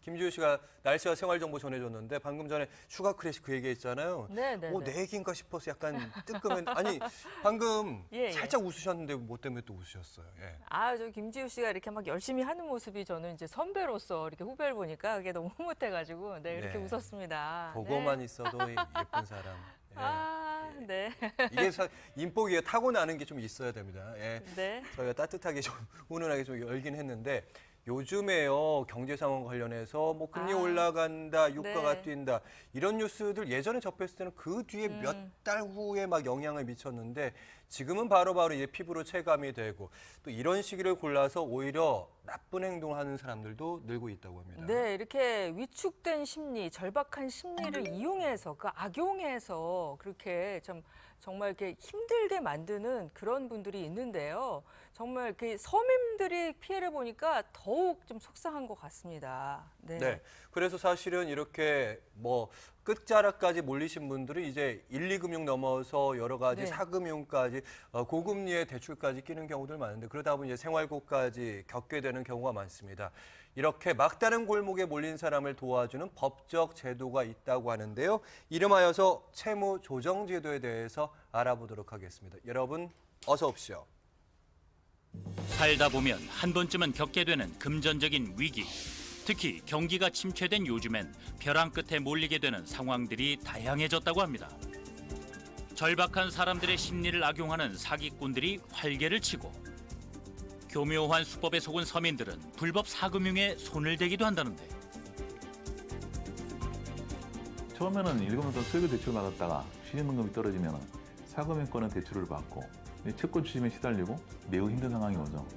김지우 씨가 날씨와 생활 정보 전해줬는데 방금 전에 슈가 크래시 그 얘기했잖아요. 네. 내 얘기인가 싶어서 약간 뜨끔한 아니 방금 예. 살짝 웃으셨는데 뭐 때문에 또 웃으셨어요. 예. 저 김지우 씨가 이렇게 막 열심히 하는 모습이 저는 이제 선배로서 이렇게 후배를 보니까 그게 너무 흐뭇해가지고 이렇게 네. 웃었습니다. 보고만 있어도 예쁜 사람. 예. 네. 이게 인복이 타고나는 게 좀 있어야 됩니다. 예. 네. 저희가 따뜻하게 좀 훈훈하게 좀 열긴 했는데 요즘에요 경제 상황 관련해서 뭐 금리 올라간다, 유가가 네. 뛴다 이런 뉴스들 예전에 접했을 때는 그 뒤에 몇 달 후에 막 영향을 미쳤는데 지금은 바로바로 이제 피부로 체감이 되고 또 이런 시기를 골라서 오히려 나쁜 행동을 하는 사람들도 늘고 있다고 합니다. 네, 이렇게 위축된 심리, 절박한 심리를 이용해서, 악용해서 그렇게 정말 이렇게 힘들게 만드는 그런 분들이 있는데요. 정말 그 서민들이 피해를 보니까 더욱 좀 속상한 것 같습니다. 네. 그래서 사실은 이렇게 뭐 끝자락까지 몰리신 분들은 이제 1, 2금융 넘어서 여러 가지 네. 4금융까지 고금리의 대출까지 끼는 경우들 많은데 그러다 보니 이제 생활고까지 겪게 되는 경우가 많습니다. 이렇게 막다른 골목에 몰린 사람을 도와주는 법적 제도가 있다고 하는데요. 이름하여서 채무 조정 제도에 대해서 알아보도록 하겠습니다. 여러분 어서 오십시오. 살다 보면 한 번쯤은 겪게 되는 금전적인 위기. 특히 경기가 침체된 요즘엔 벼랑 끝에 몰리게 되는 상황들이 다양해졌다고 합니다. 절박한 사람들의 심리를 악용하는 사기꾼들이 활개를 치고 교묘한 수법에 속은 서민들은 불법 사금융에 손을 대기도 한다는데 처음에는 일금부터 수익을 대출 받았다가 실현금이 떨어지면 사금융권은 대출을 받고 채권 추심에 시달리고 매우 힘든 상황이 오죠.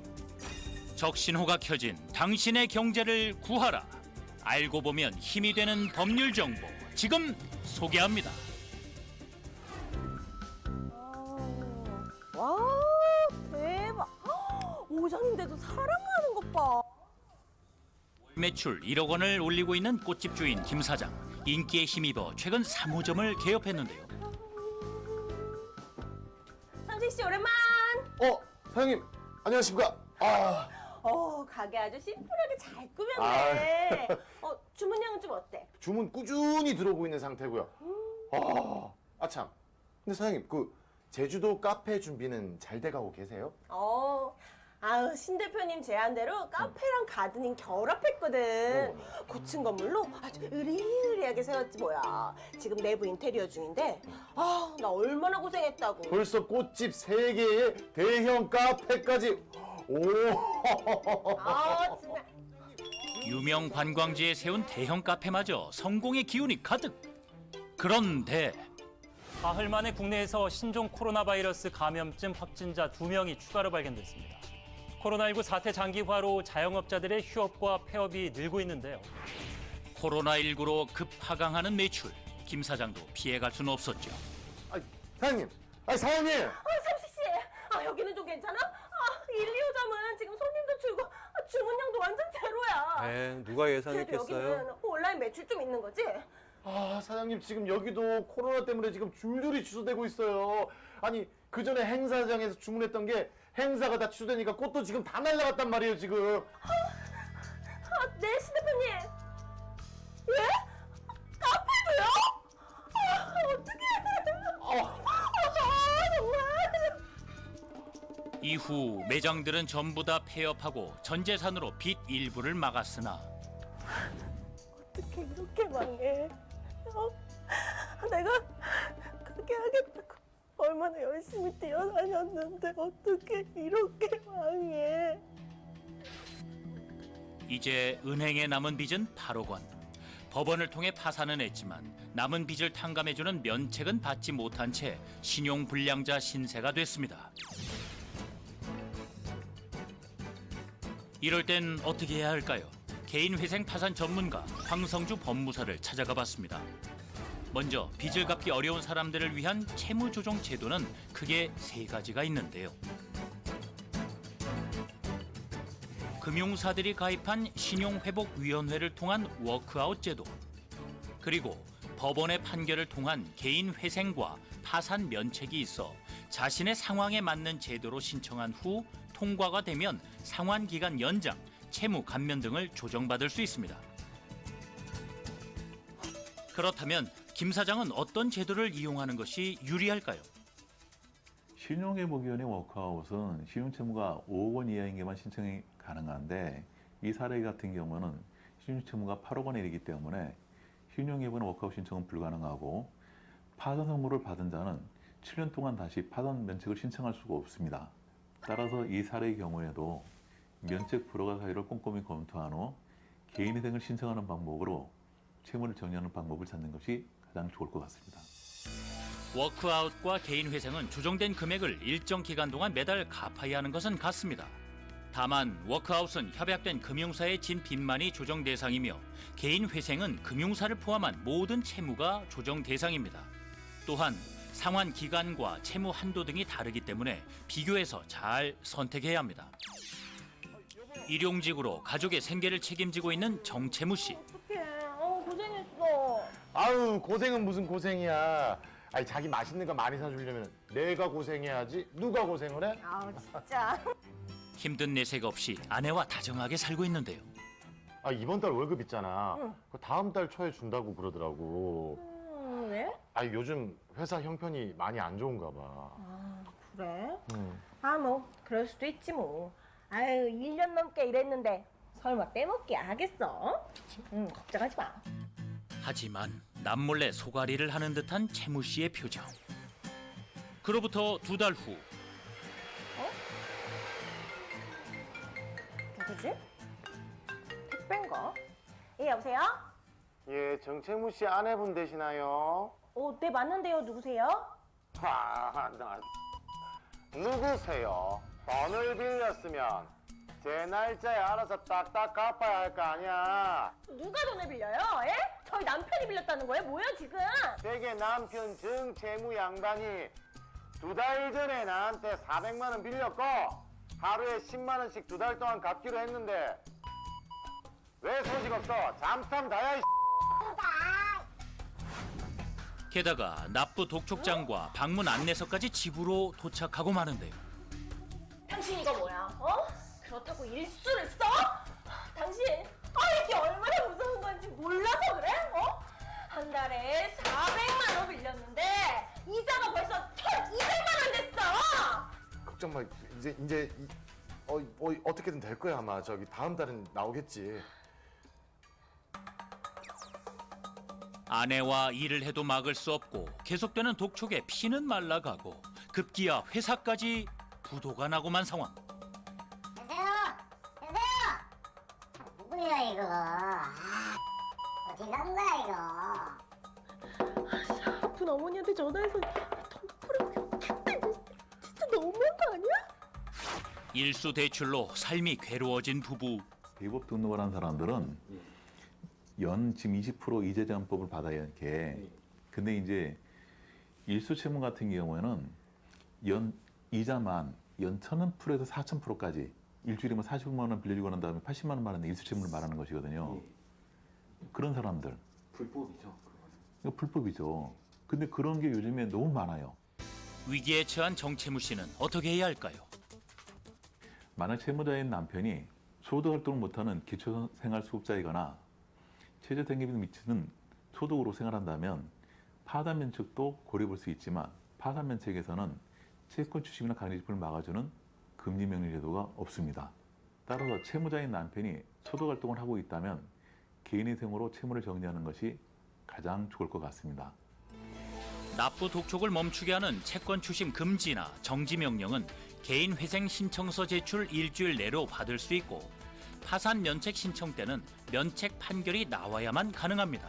적신호가 켜진 당신의 경제를 구하라. 알고 보면 힘이 되는 법률 정보 지금 소개합니다. 와, 대박. 오전인데도 사람 많은 것 봐. 매출 1억 원을 올리고 있는 꽃집 주인 김 사장. 인기에 힘입어 최근 3호점을 개업했는데요. 상식 씨 오랜만. 사장님 안녕하십니까? 가게 아주 심플하게 잘 꾸몄네. 주문량은 좀 어때? 주문 꾸준히 들어오고 있는 상태고요. 참. 근데 사장님 그 제주도 카페 준비는 잘 돼가고 계세요? 신 대표님 제안대로 카페랑 가드닝 결합했거든. 고층 건물로 아주 으리으리하게 세웠지 뭐야. 지금 내부 인테리어 중인데 나 얼마나 고생했다고. 벌써 꽃집 3개에 대형 카페까지. 정말. 유명 관광지에 세운 대형 카페마저 성공의 기운이 가득. 그런데 사흘 만에 국내에서 신종 코로나 바이러스 감염증 확진자 2명이 추가로 발견됐습니다. 코로나19 사태 장기화로 자영업자들의 휴업과 폐업이 늘고 있는데요. 코로나19로 급하강하는 매출. 김 사장도 피해갈 수는 없었죠. 사장님. 사장님. 삼식 씨, 여기는 좀 괜찮아? 1, 2호점은 지금 손님도 줄고 주문량도 완전 제로야. 누가 그래도 예상했겠어요? 여기는 온라인 매출 좀 있는 거지? 사장님 지금 여기도 코로나 때문에 지금 줄줄이 취소되고 있어요. 아니 그 전에 행사장에서 주문했던 게 행사가 다 취소되니까 꽃도 지금 다 날라갔단 말이에요 지금. 네, 신 대표님. 예? 카페도요? 어떡해. 정말. 이후 매장들은 전부 다 폐업하고 전 재산으로 빚 일부를 막았으나 어떻게 이렇게 망해? 내가 그렇게 하겠다고 얼마나 열심히 뛰어다녔는데 어떻게 이렇게 망해? 이제 은행에 남은 빚은 8억 원. 법원을 통해 파산은 했지만 남은 빚을 탕감해주는 면책은 받지 못한 채 신용불량자 신세가 됐습니다. 이럴 땐 어떻게 해야 할까요? 개인회생 파산 전문가 황성주 법무사를 찾아가 봤습니다. 먼저 빚을 갚기 어려운 사람들을 위한 채무조정 제도는 크게 3가지가 있는데요. 금융사들이 가입한 신용회복위원회를 통한 워크아웃 제도, 그리고 법원의 판결을 통한 개인회생과 파산 면책이 있어 자신의 상황에 맞는 제도로 신청한 후 통과가 되면 상환기간 연장, 채무 감면 등을 조정받을 수 있습니다. 그렇다면 김 사장은 어떤 제도를 이용하는 것이 유리할까요? 신용회복위원회 워크아웃은 신용채무가 5억 원 이하인 게만 신청이 가능한데 이 사례 같은 경우는 신용채무가 8억 원에 이르기 때문에 신용회복 워크아웃 신청은 불가능하고 파산 선고를 받은 자는 7년 동안 다시 파산 면책을 신청할 수가 없습니다. 따라서 이 사례의 경우에도 면책 불허가 사유를 꼼꼼히 검토한 후 개인회생을 신청하는 방법으로 채무를 정리하는 방법을 찾는 것이 가장 좋을 것 같습니다. 워크아웃과 개인회생은 조정된 금액을 일정 기간 동안 매달 갚아야 하는 것은 같습니다. 다만 워크아웃은 협약된 금융사의 진 빚만이 조정 대상이며 개인회생은 금융사를 포함한 모든 채무가 조정 대상입니다. 또한 상환 기간과 채무 한도 등이 다르기 때문에 비교해서 잘 선택해야 합니다. 일용직으로 가족의 생계를 책임지고 있는 정채무 씨. 어떡해. 고생했어. 아유, 고생은 무슨 고생이야. 아니, 자기 맛있는 거 많이 사주려면 내가 고생해야지. 누가 고생을 해? 아우, 진짜. 힘든 내색 없이 아내와 다정하게 살고 있는데요. 아, 이번 달 월급 있잖아. 응. 그 다음 달 초에 준다고 그러더라고. 왜? 아, 요즘 회사 형편이 많이 안 좋은가 봐. 아, 그래? 응. 뭐, 그럴 수도 있지 뭐. 아유, 1년 넘게 일했는데 설마 빼먹기 하겠어? 걱정하지 마. 하지만 남몰래 소가리를 하는 듯한 채무 씨의 표정. 그로부터 2달 후 누구지? 택배인가? 예, 여보세요? 예, 정채무 씨 아내분 되시나요? 네, 맞는데요. 누구세요? 누구세요? 돈을 빌렸으면 제 날짜에 알아서 딱딱 갚아야 할 거 아니야. 누가 돈을 빌려요? 예? 저희 남편이 빌렸다는 거예요? 뭐야, 지금? 되게 남편 정채무 양반이 2달 전에 나한테 400만 원 빌렸고 하루에 10만 원씩 2달 동안 갚기로 했는데 왜 소식 없어? 잠깐 다야 이 게다가 납부 독촉장과 방문 안내서까지 집으로 도착하고 마는데요. 당신 이거 뭐야? 그렇다고 일수를 써? 당신, 이게 얼마나 무서운 건지 몰라서 그래? 한 달에 400만 원 빌렸는데 이자가 벌써 1,200만 원 됐어! 걱정 마. 이제 어떻게든 될 거야 아마. 저기 다음 달엔 나오겠지. 아내와 일을 해도 막을 수 없고 계속되는 독촉에 피는 말라가고 급기야 회사까지 부도가 나고만 상황. 여보세요? 누구야 이거? 어디 간 거야 이거? 아픈 어머니한테 전화해서 돈 풀으면 진짜 너무한 거 아니야? 일수 대출로 삶이 괴로워진 부부. 대법 등록을 한 사람들은 연 지금 20% 이자제한법을 받아야 해. 근데 이제 일수채무 같은 경우에는 연 이자만 연 1,000%에서 4,000%까지 일주일이면 45만 원 빌려주고 난 다음에 80만 원 일수채무를 말하는 것이거든요. 그런 사람들. 불법이죠. 이거 불법이죠. 근데 그런 게 요즘에 너무 많아요. 위기에 처한 정채무 씨는 어떻게 해야 할까요? 만약 채무자인 남편이 소득 활동을 못하는 기초생활수급자이거나 최저생계비를 미치는 소득으로 생활한다면 파산 면책도 고려해 볼 수 있지만 파산 면책에서는 채권 추심이나 강제집행을 막아주는 금리 명령 제도가 없습니다. 따라서 채무자인 남편이 소득 활동을 하고 있다면 개인회생으로 채무를 정리하는 것이 가장 좋을 것 같습니다. 납부 독촉을 멈추게 하는 채권 추심 금지나 정지 명령은 개인 회생 신청서 제출 일주일 내로 받을 수 있고 파산 면책 신청 때는 면책 판결이 나와야만 가능합니다.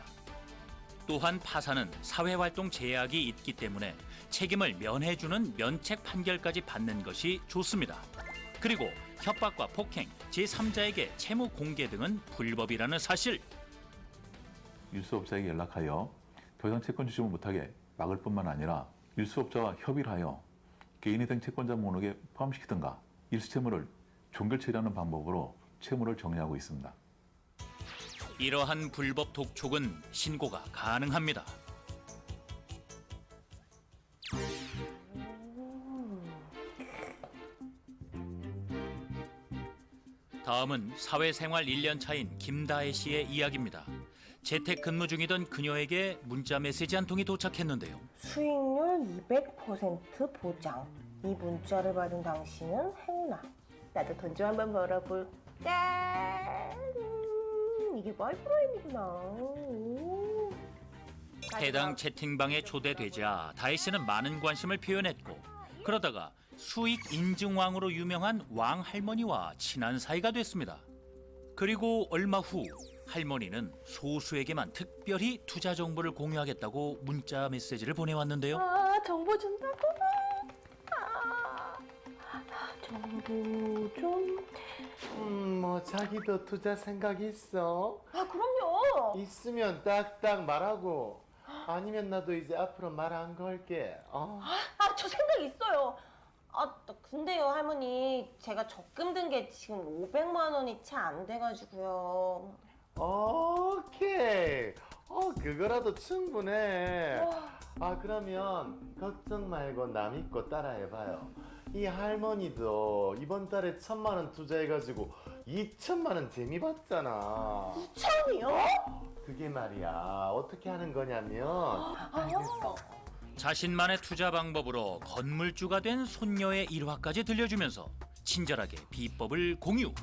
또한 파산은 사회활동 제약이 있기 때문에 책임을 면해주는 면책 판결까지 받는 것이 좋습니다. 그리고 협박과 폭행, 제3자에게 채무 공개 등은 불법이라는 사실. 일수업자에게 연락하여 더 이상 채권 추심을 못하게 막을 뿐만 아니라 일수업자와 협의를 하여 개인회생 채권자 목록에 포함시키든가 일수채무를 종결 처리하는 방법으로 채무를 정리하고 있습니다. 이러한 불법 독촉은 신고가 가능합니다. 다음은 사회생활 1년 차인 김다혜 씨의 이야기입니다. 재택근무 중이던 그녀에게 문자 메시지 한 통이 도착했는데요. 수익률 200% 보장. 이 문자를 받은 당신은 행운아. 나도 돈 좀 한번 벌어볼까? 이게 마이크로인이구나. 해당 채팅방에 초대되자 다혜 씨는 많은 관심을 표현했고 그러다가 수익 인증왕으로 유명한 왕 할머니와 친한 사이가 됐습니다. 그리고 얼마 후 할머니는 소수에게만 특별히 투자 정보를 공유하겠다고 문자 메시지를 보내왔는데요. 정보 준다고? 정보 좀. 뭐 자기도 투자 생각 있어? 그럼요. 있으면 딱딱 말하고 아니면 나도 이제 앞으로 말 안 걸게. 저 생각 있어요. 근데요, 할머니. 제가 적금 든 게 지금 500만 원이 채 안 돼가지고요. 오케이. 그거라도 충분해. 그러면 걱정 말고 남 믿고 따라해봐요. 이 할머니도 이번 달에 1,000만 원 투자해가지고 2천만 원 재미 봤잖아. 2천이요? 그게 말이야. 어떻게 하는 거냐면 자신만의 투자 방법으로 건물주가 된 손녀의 일화까지 들려주면서 친절하게 비법을 공유.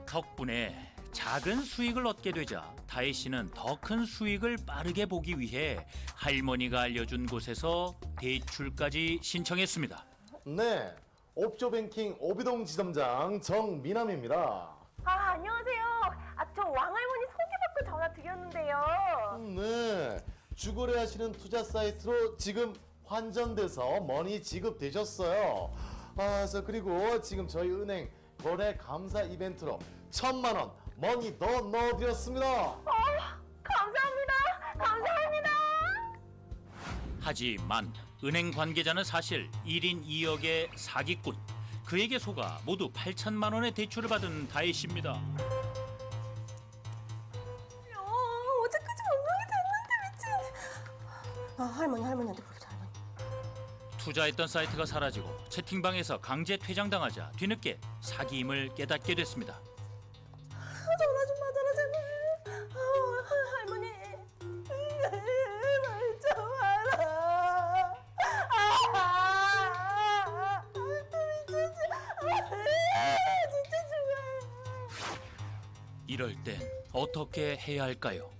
덕분에 작은 수익을 얻게 되자 다혜 씨는 더 큰 수익을 빠르게 보기 위해 할머니가 알려준 곳에서 대출까지 신청했습니다. 네, 옵조뱅킹 오비동 지점장 정미남입니다. 안녕하세요. 저 왕할머니 소개받고 전화 드렸는데요. 네, 주거래 하시는 투자 사이트로 지금 환전돼서 머니 지급되셨어요. 그리고 지금 저희 은행 거래 감사 이벤트로 1,000만 원 머니 더 넣어드렸습니다. 감사합니다. 하지만 은행 관계자는 사실 1인 2역의 사기꾼. 그에게 속아 모두 8천만 원의 대출을 받은 다혜 씨입니다. 어제까지 건강이 됐는데 미친. 할머니한테 그러자, 할머니. 투자했던 사이트가 사라지고 채팅방에서 강제 퇴장당하자 뒤늦게 사기임을 깨닫게 됐습니다. 전화 좀 받아라, 제발. 할머니. 말 좀 하라. 진짜 죽어요. 이럴 땐 어떻게 해야 할까요?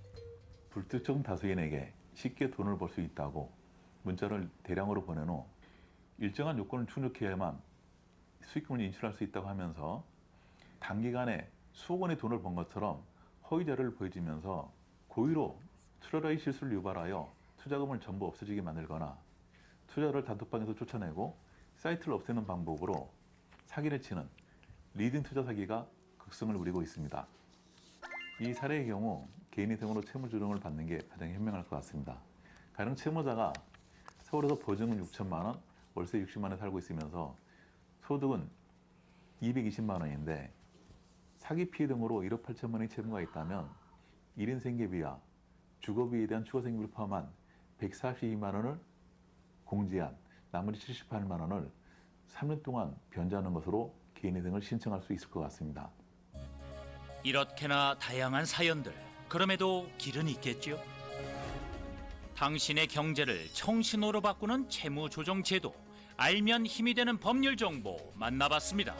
불특정 다수인에게 쉽게 돈을 벌 수 있다고 문자를 대량으로 보낸 후 일정한 요건을 충족해야만 수익금을 인출할 수 있다고 하면서 단기간에 수억 원의 돈을 번 것처럼 허위 자료를 보여주면서 고의로 투자자의 실수를 유발하여 투자금을 전부 없어지게 만들거나 투자를 단톡방에서 쫓아내고 사이트를 없애는 방법으로 사기를 치는 리딩 투자 사기가 극성을 부리고 있습니다. 이 사례의 경우 개인위생으로 채무조정을 받는 게 가장 현명할 것 같습니다. 가령 채무자가 서울에서 보증금 6천만 원, 월세 60만 원에 살고 있으면서 소득은 220만 원인데 사기 피해 등으로 1억 8천만 원의 채무가 있다면 1인 생계비와 주거비에 대한 추가 생계비를 포함한 142만 원을 공제한 나머지 78만 원을 3년 동안 변제하는 것으로 개인위생을 신청할 수 있을 것 같습니다. 이렇게나 다양한 사연들. 그럼에도 길은 있겠죠? 당신의 경제를 청신호로 바꾸는 채무조정 제도. 알면 힘이 되는 법률 정보 만나봤습니다.